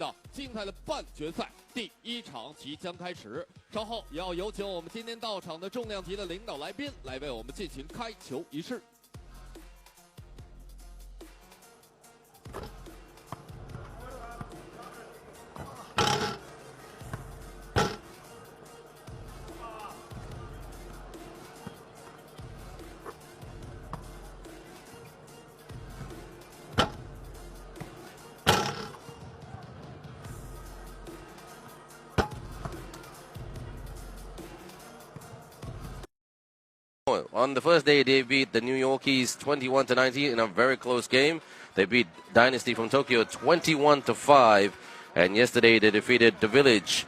的精彩的半决赛第1场即将开始，稍后也要有请我们今天到场的重量级的领导来宾来为我们进行开球仪式。On the first day, they beat the New Yorkies 21-19 in a very close game. They beat Dynasty from Tokyo 21-5, and yesterday they defeated the Village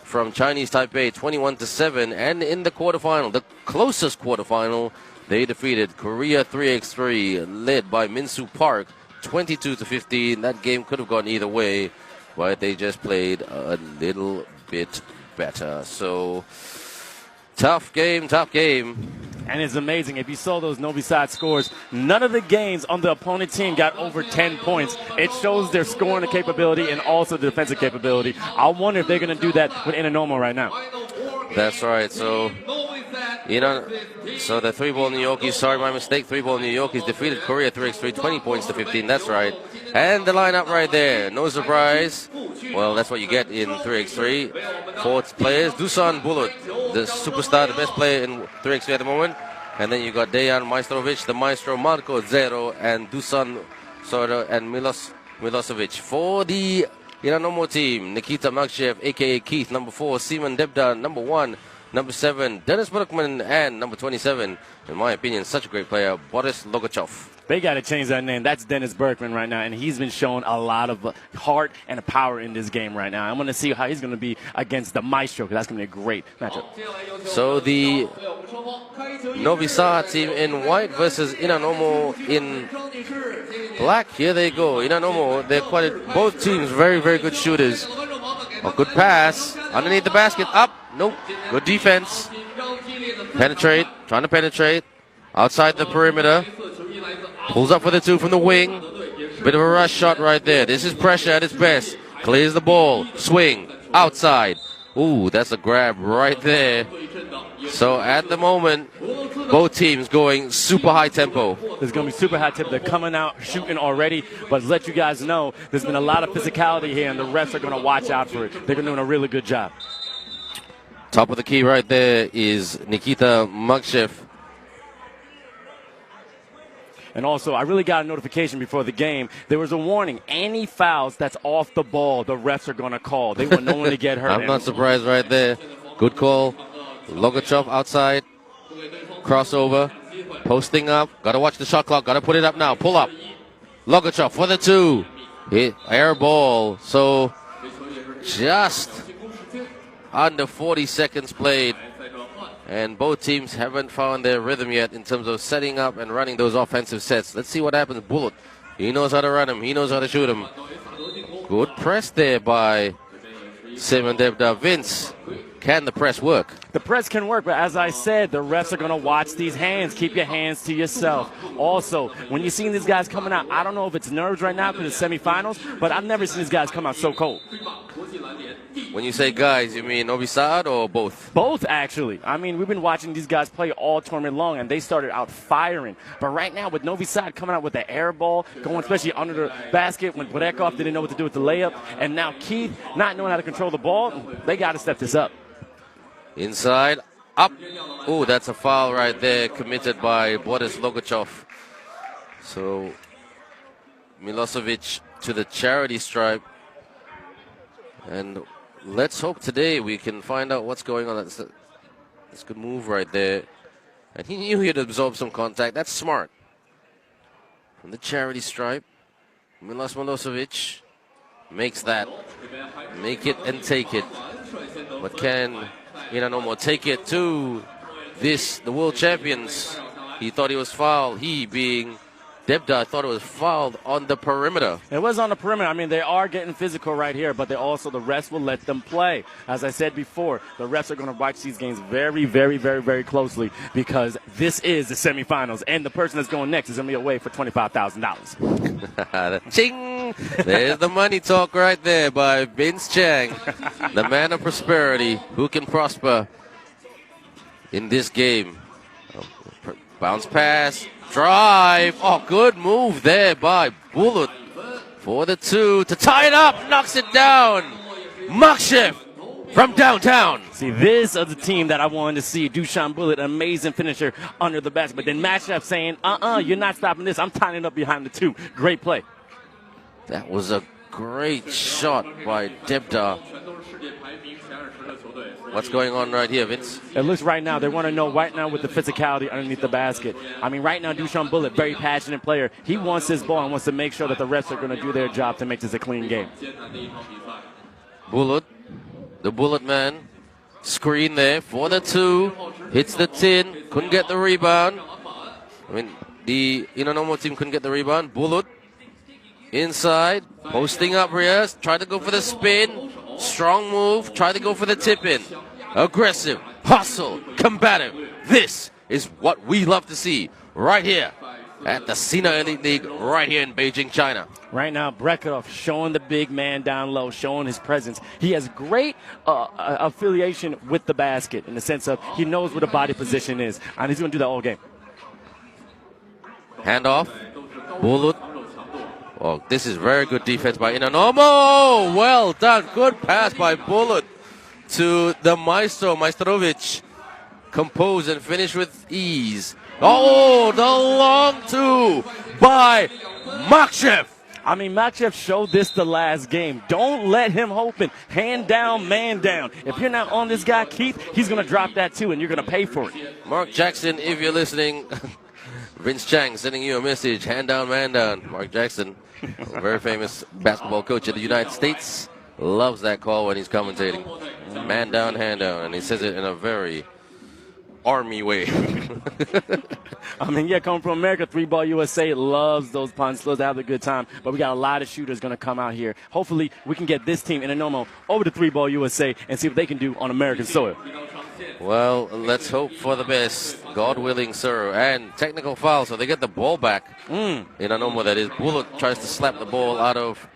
from Chinese Taipei 21-7. And in the quarterfinal, the closest quarterfinal, they defeated Korea 3x3, led by Minsu Park 22-15. That game could have gone either way, but they just played a little bit better. So tough game, tough game. And it's amazing. If you saw those Novi side scores, none of the games on the opponent team got over 10 points. It shows their scoring capability and also the defensive capability. I wonder if they're going to do that with Inanomo right now. That's right. So, so the 3-ball New Yorkies, sorry, my mistake, 3-ball New Yorkies defeated Korea 3x3, 20 points to 15. That's right. And the lineup right there. No surprise. Well, that's what you get in 3x3. 4 players. Dusan Bulut, the superstar, the best player in 3x3 at the moment. And then you got Dejan Majstorovic, the Maestro, Marco Zero, and Dusan Soda and Milosevic. For the Inanomo team, Nikita Makshev, a.k.a. Keith, number 4, Simon Debda, number 1, number 7, Dennis Berkman, and number 27, in my opinion, such a great player, Boris Logachov. They got to change that name. That's Dennis Berkman right now, and he's been showing a lot of heart and power in this game right now. I'm going to see how he's going to be against the Maestro, because that's going to be a great matchup. So the Novi Sad team in white versus Inanomo in black. Here they go. Inanomo, they're both teams very, very good shooters. A good pass underneath the basket. Up. Nope. Good defense. Penetrate. Trying to penetrate. Outside the perimeter. Pulls up for the 2 from the wing. Bit of a rush shot right there. This is pressure at its best. Clears the ball. Swing. Outside. Ooh, that's a grab right there. So at the moment, both teams going super high tempo. It's going to be super high tempo. They're coming out shooting already. But to let you guys know, there's been a lot of physicality here, and the refs are going to watch out for it. They're doing a really good job. Top of the key right there is Nikita Makshev. And also, I really got a notification before the game. There was a warning. Any fouls that's off the ball, the refs are going to call. They want no one to get hurt. I'm not surprised right there. Good call. Logachov outside. Crossover. Posting up. Got to watch the shot clock. Got to put it up now. Pull up. Logachov for the 2. Hit air ball. So just under 40 seconds played. And both teams haven't found their rhythm yet in terms of setting up and running those offensive sets. Let's see what happens. Bullet. He knows how to run him. He knows how to shoot him. Good press there by Simon Debda. Vince, can the press work? The press can work, but as I said, the refs are going to watch these hands. Keep your hands to yourself. Also, when you're seeing these guys coming out, I don't know if it's nerves right now because it's semifinals, but I've never seen these guys come out so cold. When you say guys, you mean Novi Sad or both? Both, actually. I mean, we've been watching these guys play all tournament long, and they started out firing. But right now, with Novi Sad coming out with the air ball, going especially under the basket, when Bodekov didn't know what to do with the layup, and now Keith not knowing how to control the ball, they got to step this up. Inside, up. Oh, that's a foul right there committed by Boris Logachov. So Milosevic to the charity stripe. And let's hope today we can find out what's going on. That's a good move right there. And he knew he'd absorb some contact. That's smart. From the charity stripe, Milosevic makes that. Make it and take it. But can Inanomo take it to the world champions? He thought he was fouled. He being Debda thought it was fouled on the perimeter. It was on the perimeter. I mean, they are getting physical right here, but the refs will let them play. As I said before, the refs are going to watch these games very, very, very, very closely because this is the semifinals, and the person that's going next is going to be away for $25,000. Ching! dong. There's the money talk right there by Vince Chang, the man of prosperity who can prosper in this game. Bounce pass, drive. Oh, good move there by Bullet for the 2 to tie it up, knocks it down. Makshif from downtown. See, this is the team that I wanted to see. Dushan Bullet, an amazing finisher under the basket. But then Matchup saying, you're not stopping this. I'm tying it up behind the 2. Great play. That was a great shot by Debda. What's going on right here, Vince? It looks right now, they want to know right now with the physicality underneath the basket. I mean, right now, Dushan Bullet, very passionate player. He wants this ball and wants to make sure that the refs are going to do their job to make this a clean game. Bullet, the Bullet man, screen there for the 2. Hits the tin, couldn't get the rebound. I mean, the Inanomo team couldn't get the rebound. Bullet, inside, posting up here, tried to go for the spin. Strong move, try to go for the tip-in. Aggressive, hustle, combative. This is what we love to see right here at the Sina Elite League right here in Beijing, China. Right now, Brekov showing the big man down low, showing his presence. He has great affiliation with the basket in the sense of he knows where the body position is, and he's going to do that all game. Handoff, Bullet. Oh, this is very good defense by Inanomo. Well done. Good pass by Bullet to the Maestro, Maestrovic. Compose and finish with ease. Oh, the long 2 by Makshif. I mean, Makshif showed this the last game. Don't let him open. Hand down, man down. If you're not on this guy, Keith, he's going to drop that too, and you're going to pay for it. Mark Jackson, if you're listening, Vince Chang sending you a message. Hand down, man down. Mark Jackson, a very famous basketball coach in the United States, loves that call when he's commentating. Man down, hand down. And he says it in a very army way. I mean, yeah, coming from America, 3-Ball USA loves those punts, loves to have a good time. But we got a lot of shooters going to come out here. Hopefully, we can get this team, Inanomo, over to 3-Ball USA and see what they can do on American soil. Well, let's hope for the best. God willing, sir. And technical foul, so they get the ball back. Inanomo, that is. Bullet tries to slap the ball out of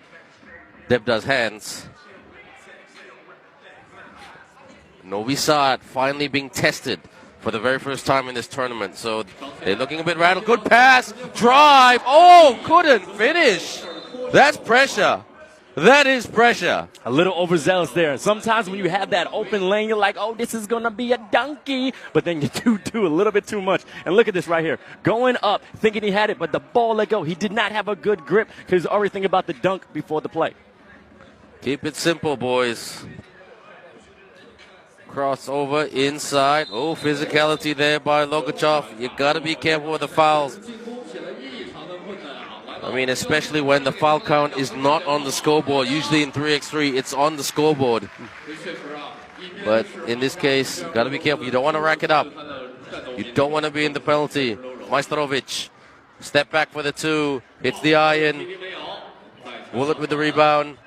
Debda's hands. Novi Sad finally being tested for the very first time in this tournament. So they're looking a bit rattled. Good pass. Drive. Oh, couldn't finish. That's pressure. That is pressure. A little overzealous there. Sometimes when you have that open lane, you're like, oh, this is going to be a donkey. But then you do a little bit too much. And look at this right here. Going up, thinking he had it, but the ball let go. He did not have a good grip because he's already thinking about the dunk before the play. Keep it simple, boys. Crossover inside. Oh, physicality there by Logachev. You got to be careful with the fouls. I mean, especially when the foul count is not on the scoreboard. Usually in 3x3, it's on the scoreboard. But in this case, got to be careful. You don't want to rack it up. You don't want to be in the penalty. Maestrovic, step back for the 2. Hits the iron. Bullet with the rebound.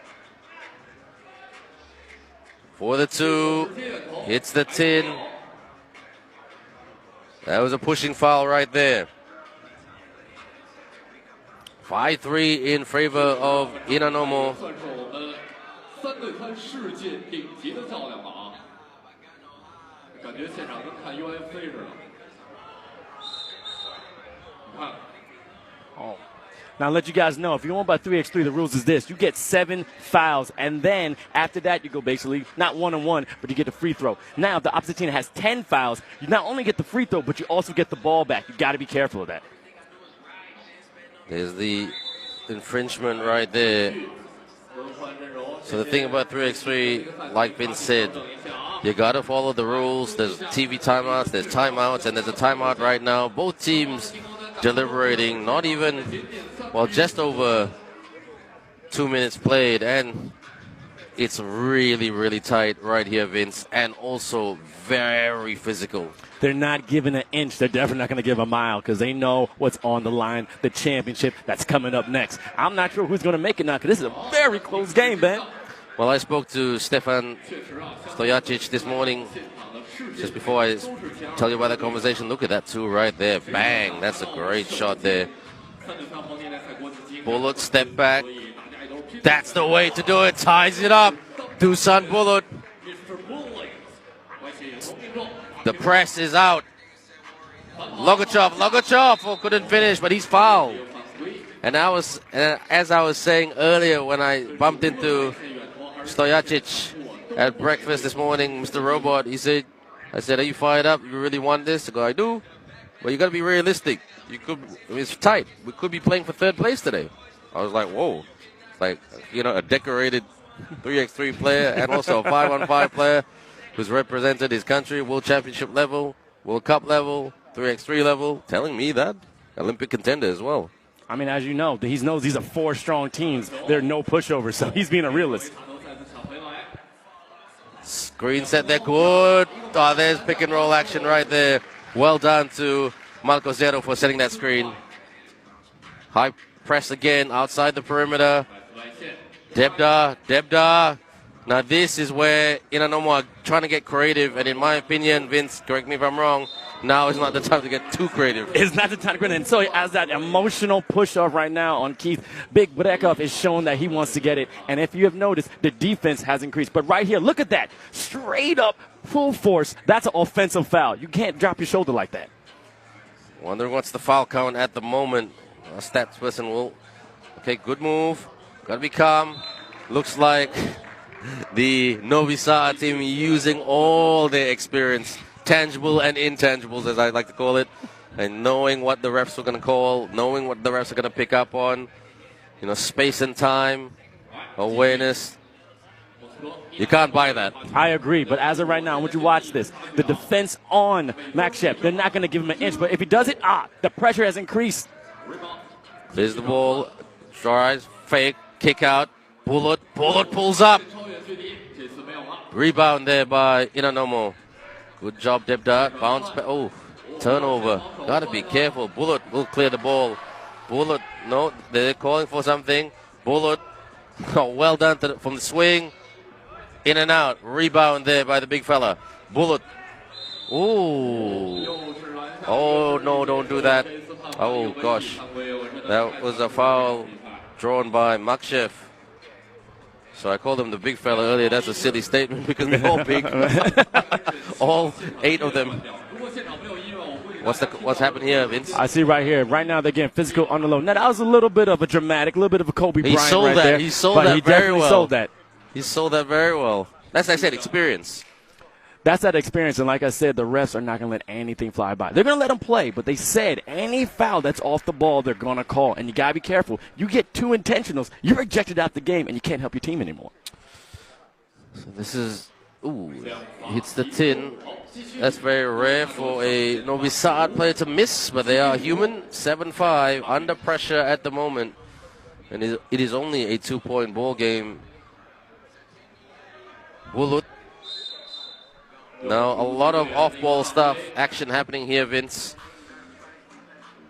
For the 2. Hits the tin. That was a pushing foul right there. 5-3 in favor of Inanomo. Oh. Now, I'll let you guys know, if you're going by 3x3, the rules is this. You get 7 fouls, and then after that, you go basically not 1-on-1, but you get a free throw. Now, if the opposite team has 10 fouls, you not only get the free throw, but you also get the ball back. You got to be careful of that. There's the infringement right there. So the thing about 3x3, like Vince said, you got to follow the rules. There's TV timeouts, there's timeouts, and there's a timeout right now. Both teams deliberating, not even, well, just over 2 minutes played, and it's really, really tight right here, Vince, and also very physical. They're not giving an inch. They're definitely not going to give a mile because they know what's on the line, the championship that's coming up next. I'm not sure who's going to make it now because this is a very close game, man. Well, I spoke to Stefan Stojacic this morning, just before I tell you about that conversation. Look at that 2 right there. Bang. That's a great shot there. Bullet step back. That's the way to do it. Ties it up. Dusan Bulut. The press is out. Logachov couldn't finish, but he's fouled. And as I was saying earlier when I bumped into Stojacic at breakfast this morning, Mr. Robot, I said, are you fired up? You really want this? I go, I do. But you got to be realistic. It's tight. We could be playing for third place today. I was like, whoa. Like, a decorated 3x3 player and also a 5-on-5 player who's represented his country, World Championship level, World Cup level, 3x3 level, telling me that. Olympic contender as well. I mean, as you know, he knows these are 4 strong teams. There are no pushovers, so he's being a realist. Screen set there, good. Oh, there's pick and roll action right there. Well done to Marco Zero for setting that screen. High press again outside the perimeter. Debda. Now this is where Inanomo are trying to get creative, and in my opinion, Vince, correct me if I'm wrong, now is not the time to get too creative. It's not the time to get in. So as that emotional push-off right now on Keith, Big Brekov is showing that he wants to get it. And if you have noticed, the defense has increased. But right here, look at that. Straight up, full force. That's an offensive foul. You can't drop your shoulder like that. Wondering what's the foul count at the moment. A stats person will. Okay, good move. Got to be calm. Looks like the Novi Sad team using all their experience, tangible and intangibles, as I like to call it, and knowing what the refs are going to call, knowing what the refs are going to pick up on, space and time, awareness. You can't buy that. I agree, but as of right now, I want you to watch this. The defense on Max Shep, they're not going to give him an inch, but if he does it, the pressure has increased. There's the ball, tries, fake, kick out, Bullet pulls up. Rebound there by Inanomo. Good job, Debda. Bounce back. Oh, turnover. Got to be careful. Bullet will clear the ball. Bullet, no, they're calling for something. Bullet, well done from the swing. In and out. Rebound there by the big fella. Bullet. Ooh. Oh, no, don't do that. Oh, gosh. That was a foul drawn by Makshev. So I called him the big fella earlier. That's a silly statement because they're all big. All 8 of them. What's happened here, Vince? I see right here. Right now they're getting physical on the low. Now that was a little bit of a dramatic, a little bit of a Kobe Bryant right there. He sold that very well. Sold that. He sold that very well. That's, like I said, experience. That's that experience, and like I said, the refs are not going to let anything fly by. They're going to let them play, but they said any foul that's off the ball, they're going to call, and you got to be careful. You get 2 intentionals, you're ejected out the game, and you can't help your team anymore. So this is, hits the tin. That's very rare for a Novi Sad player to miss, but they are human. 7-5, under pressure at the moment, and it is only a 2-point ball game. Bulut. Now, a lot of off-ball stuff, action happening here, Vince.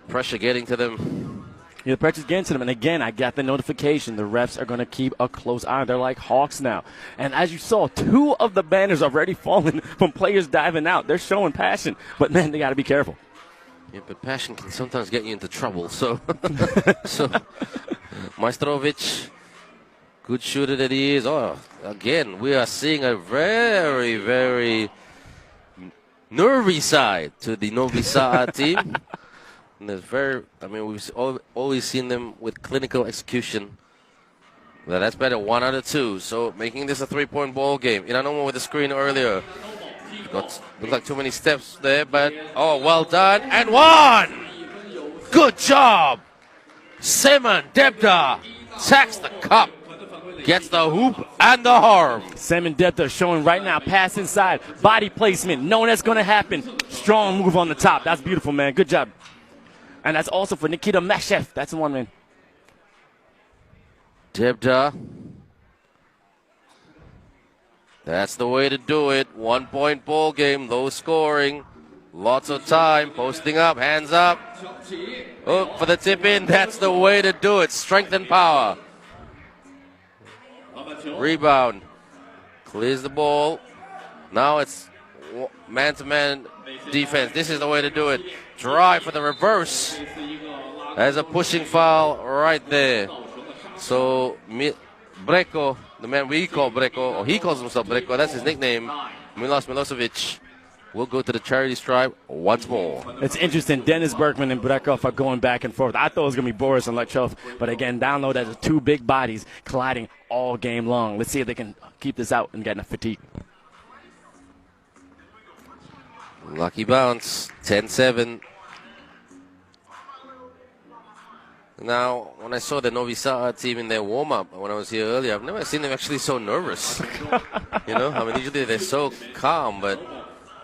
Pressure getting to them. Yeah, the pressure's getting to them. And again, I got the notification. The refs are going to keep a close eye. They're like hawks now. And as you saw, 2 of the banners already fallen from players diving out. They're showing passion. But, man, they got to be careful. Yeah, but passion can sometimes get you into trouble. So, Maestrovic, good shooter that he is. Oh, again, we are seeing a very, very nervy side to the Novi Sad team. And we've always seen them with clinical execution. Well, that's better, 1 out of 2. So making this a 3-point ball game. Inanomo with the screen earlier. Looked like too many steps there, but well done. And 1! Good job! Simon Debda sacks the cup. Gets the hoop and the harm. Simon Debda showing right now, pass inside, body placement, knowing that's going to happen. Strong move on the top. That's beautiful, man. Good job. And that's also for Nikita Mashev. That's the one, man. Debda. That's the way to do it. 1-point ball game, low scoring. Lots of time, posting up, hands up. Oh, for the tip in. That's the way to do it. Strength and power. Rebound. Clears the ball. Now it's man-to-man defense. This is the way to do it. Drive for the reverse. There's a pushing foul right there. So Breko, the man we call Breko, or he calls himself Breko, that's his nickname, Milos Milosevic, will go to the charity stripe once more. It's interesting. Dennis Berkman and Brekov are going back and forth. I thought it was going to be Boris and Lechov, but again, down low, there's two big bodies colliding all game long. Let's see if they can keep this out and get enough fatigue. Lucky bounce, 10-7. Now, when I saw the Novi Sad team in their warm-up when I was here earlier, I've never seen them actually so nervous. You know, I mean, usually they're so calm, but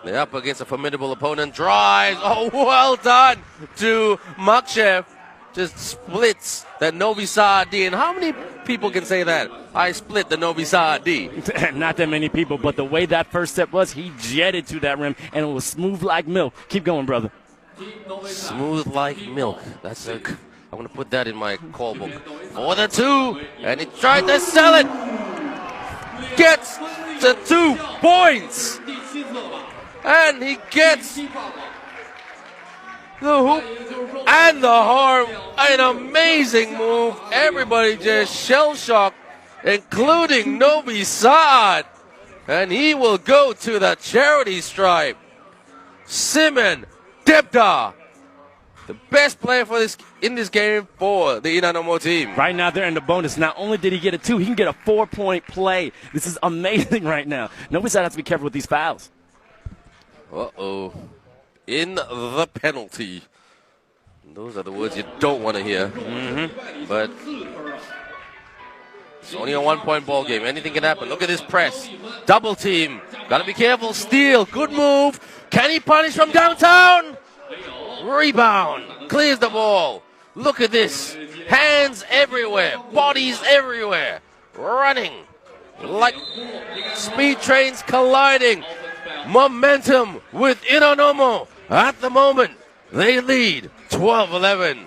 they're up against a formidable opponent. Drives, oh, well done to Makshev. Just splits that Novi Sad D. And how many people can say that? I split the Novi Sad D. Not that many people, but the way that first step was, he jetted to that rim, and it was smooth like milk. Keep going, brother. Smooth like milk. That's a... I'm going to put that in my call book. For the 2, and he tried to sell it. Gets the 2 points. And he gets the hoop and the harm. An amazing move. Everybody just shell-shocked, including Novi Sad. And he will go to the charity stripe. Simon Debda, the best player for in this game for the Inanomo team. Right now, they're in the bonus. Not only did he get a 2, he can get a 4-point play. This is amazing right now. Novi Sad has to be careful with these fouls. Uh-oh. In the penalty. Those are the words you don't want to hear. But it's only a 1-point ball game. Anything can happen. Look at this press. Double team. Got to be careful. Steal. Good move. Can he punish from downtown? Rebound. Clears the ball. Look at this. Hands everywhere. Bodies everywhere. Running like speed trains colliding. Momentum with Inanomo. At the moment, they lead 12-11.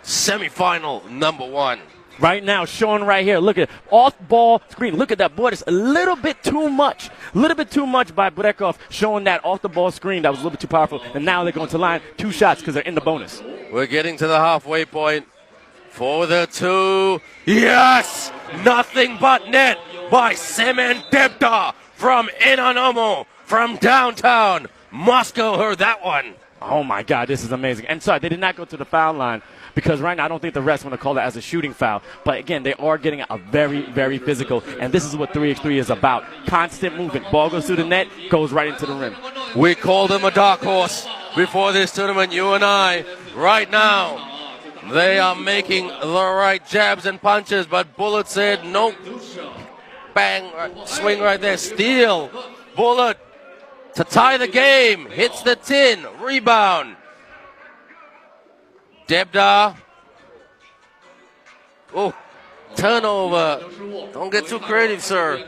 Semifinal number 1. Right now, showing right here. Look at off-ball screen. Look at that. Boy, it's a little bit too much. A little bit too much by Brekov showing that off-the-ball screen. That was a little bit too powerful. And now they're going to line 2 shots because they're in the bonus. We're getting to the halfway point for the 2. Yes! Nothing but net by Simon Debda from Inanomo from downtown. Moscow heard that one. Oh, my God, this is amazing. And sorry, they did not go to the foul line because right now I don't think the refs want to call that as a shooting foul. But, again, they are getting a very, very physical. And this is what 3x3 is about. Constant movement. Ball goes through the net, goes right into the rim. We called them a dark horse before this tournament, you and I. Right now, they are making the right jabs and punches, but Bullet said nope. Bang, swing right there. Steal. Bullet to tie the game. Hits the tin. Rebound. Debda. Oh, turnover. Don't get too creative, sir.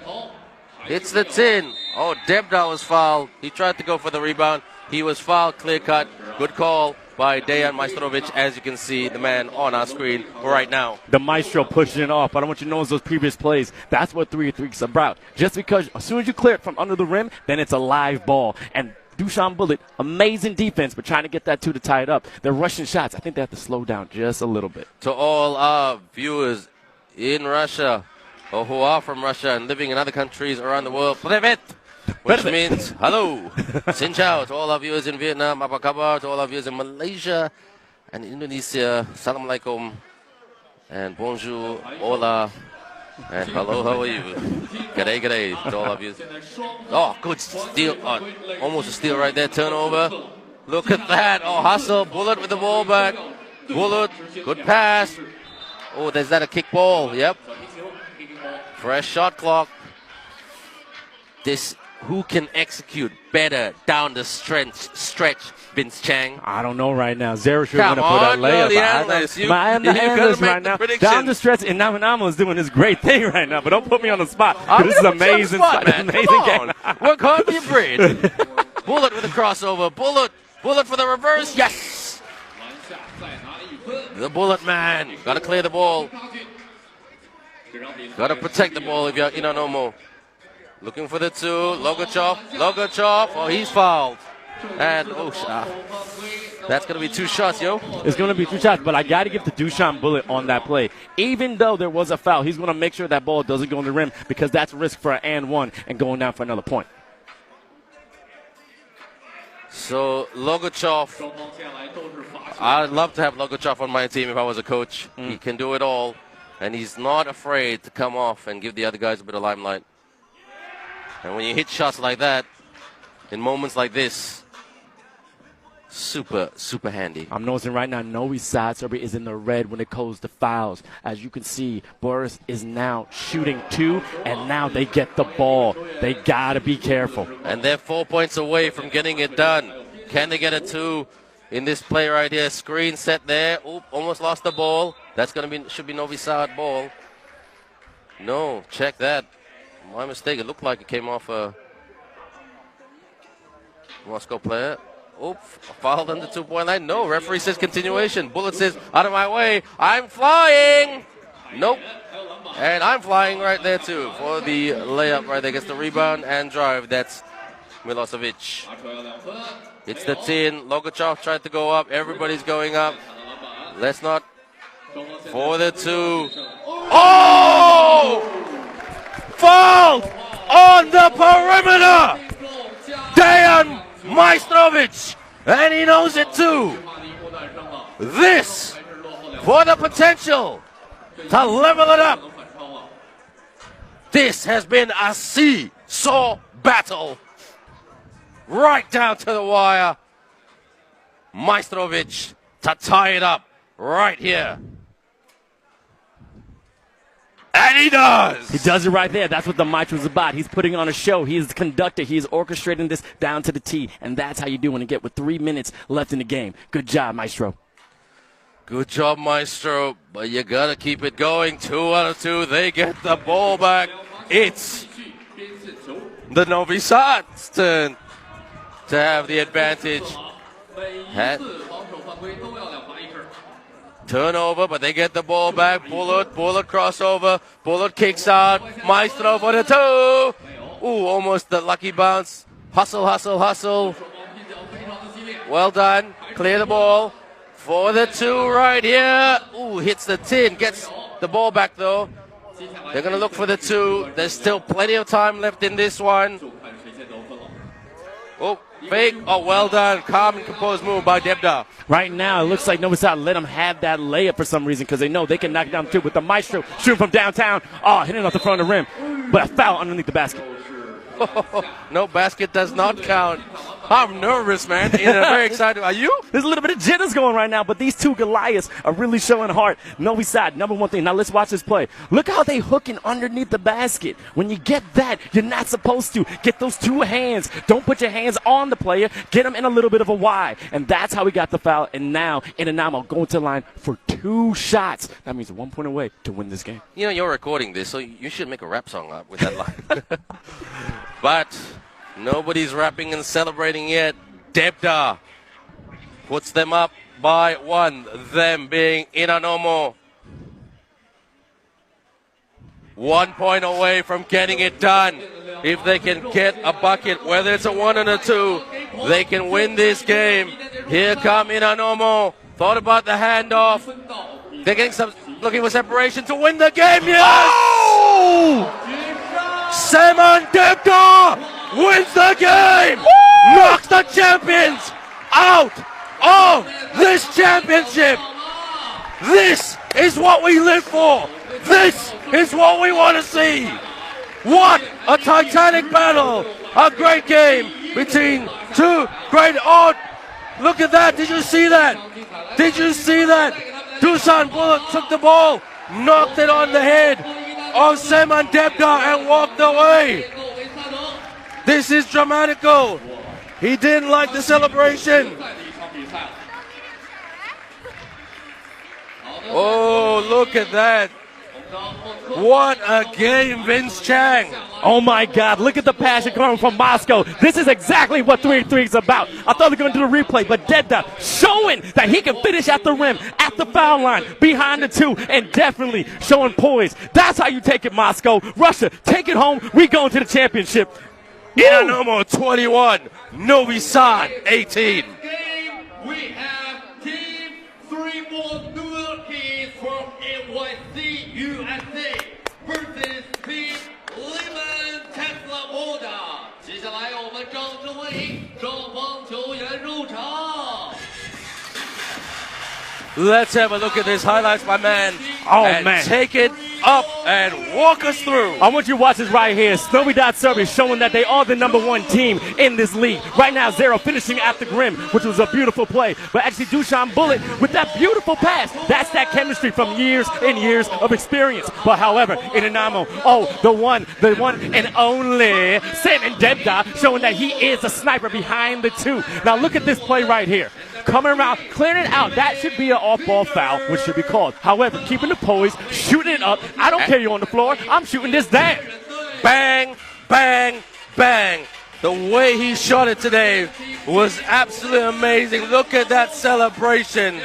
Hits the tin. Oh, Debda was fouled. He tried to go for the rebound. He was fouled, clear cut. Good call by Dejan Majstorovic, as you can see, the man on our screen right now. The Maestro pushing it off. I don't want you to know those previous plays. That's what 3x3 is about. Just because as soon as you clear it from under the rim, then it's a live ball. And Dusan Bullet, amazing defense, but trying to get that 2 to tie it up. They're rushing shots. I think they have to slow down just a little bit. To all our viewers in Russia, or who are from Russia and living in other countries around the world, Privet, which means hello. Xin chào to all our viewers in Vietnam, apa kabar to all our viewers in Malaysia and Indonesia. Salam alaikum and bonjour, hola, and hello, how are you? G'day, g'day to all our viewers. Oh, good steal. Oh, almost a steal right there. Turnover. Look at that. Oh, hustle. Bullet with the ball back. Bullet. Good pass. Oh, there's that a kick ball. Yep. Fresh shot clock. This, who can execute better down the stretch, Vince Chang? I don't know right now. Zerush is going to put that layup. I am the analyst right now. Down the stretch, and Inanomo is doing this great thing right now. But don't put me on the spot. This is amazing. Amazing game. Work hard for your bread. Bullet with a crossover. Bullet for the reverse. Yes. The Bullet man. Got to clear the ball. Got to protect the ball if you're Inanomo. Looking for the 2. Logachov. Oh, he's fouled. And That's going to be 2 shots, yo. It's going to be 2 shots, but I got to give the Duchamp bullet on that play. Even though there was a foul, he's going to make sure that ball doesn't go in the rim because that's a risk for an and 1 and going down for another point. So, Logochov, I'd love to have Logochov on my team if I was a coach. He can do it all, and he's not afraid to come off and give the other guys a bit of limelight. And when you hit shots like that, in moments like this, super, super handy. I'm noticing right now Novi's side server is in the red when it goes to fouls. As you can see, Boris is now shooting 2, and now they get the ball. They got to be careful. And they're 4 points away from getting it done. Can they get a 2 in this play right here? Screen set there. Oop, almost lost the ball. That's going to be, should be Novi Sad ball. No, check that. My mistake. It looked like it came off a Moscow player. Oops, fouled on the 2-point line. No, referee says continuation. Bullet says, out of my way. I'm flying. Nope. And I'm flying right there, too, for the layup right there. Gets the rebound and drive. That's Milosevic. It's the 10. Logochov tried to go up. Everybody's going up. Let's not. For the 2. Oh! Fouled on the perimeter. Dejan Maestrovic, and he knows it too. This for the potential to level it up. This has been a seesaw battle right down to the wire. Maestrovic to tie it up right here. And he does! He does it right there. That's what the Maestro's about. He's putting on a show. He is the conductor. He is orchestrating this down to the T. And that's how you do when you get with 3 minutes left in the game. Good job, Maestro. Good job, Maestro. But you got to keep it going. 2 out of 2. They get the ball back. It's the Novi Sad's turn to have the advantage. Turnover, but they get the ball back. Bullet crossover. Bullet kicks out. Maestro for the 2. Ooh, almost the lucky bounce. Hustle. Well done. Clear the ball for the 2 right here. Ooh, hits the 10. Gets the ball back, though. They're going to look for the 2. There's still plenty of time left in this one. Oh, fake. Oh, well done. Calm and composed move by Debda. Right now, it looks like Novi Sad let him have that layup for some reason because they know they can knock it down too. With the Maestro shooting from downtown. Oh, hitting off the front of the rim. But a foul underneath the basket. No, basket does not count. I'm nervous, man. And I'm very excited. Are you? There's a little bit of jitters going right now, but these 2 Goliaths are really showing heart. Novi Sad, number 1 thing. Now let's watch this play. Look how they hooking underneath the basket. When you get that, you're not supposed to. Get those 2 hands. Don't put your hands on the player. Get them in a little bit of a Y. And that's how we got the foul. And now, Inanomo going to the line for 2 shots. That means 1 point away to win this game. You know, you're recording this, so you should make a rap song up with that line. But nobody's rapping and celebrating yet. Debda puts them up by 1, them being Inanomo. 1 point away from getting it done. If they can get a bucket, whether it's a 1 and a 2, they can win this game. Here come Inanomo. Thought about the handoff. They're getting some, looking for separation to win the game. Yes! Oh! Seman Debda wins the game! Woo! Knocks the champions out of this championship! This is what we live for! This is what we want to see! What a titanic battle! A great game between 2 great odds! Look at that! Did you see that? Did you see that? Dusan Bullet took the ball, knocked it on the head of Seman Debda and walked away. This is dramatical. He didn't like the celebration. Oh, look at that. What a game, Vince Chang. Oh my God, look at the passion coming from Moscow. This is exactly what 3-3 is about. I thought they were going to do the replay, but Debda showing that he can finish at the rim, at the foul line, behind the 2, and definitely showing poise. That's how you take it, Moscow. Russia, take it home. We going to the championship. Inanomo 21, Novi Sad 18. We have 掌声欢迎双方球员入场。 Let's have a look at this highlights, my man. Oh, and man. Take it up and walk us through. I want you to watch this right here. Novi.Serbia showing that they are the #1 team in this league. Right now, Zero finishing at the rim, which was a beautiful play. But actually, Dusan Bullet with that beautiful pass. That's that chemistry from years and years of experience. But however, Inanomo, the one and only Simon Debda showing that he is a sniper behind the two. Now look at this play right here. Coming around, clearing it out. That should be an off-ball foul, which should be called. However, keeping the poise, shooting it up. I don't care you on the floor. I'm shooting this down. Bang, bang, bang. The way he shot it today was absolutely amazing. Look at that celebration.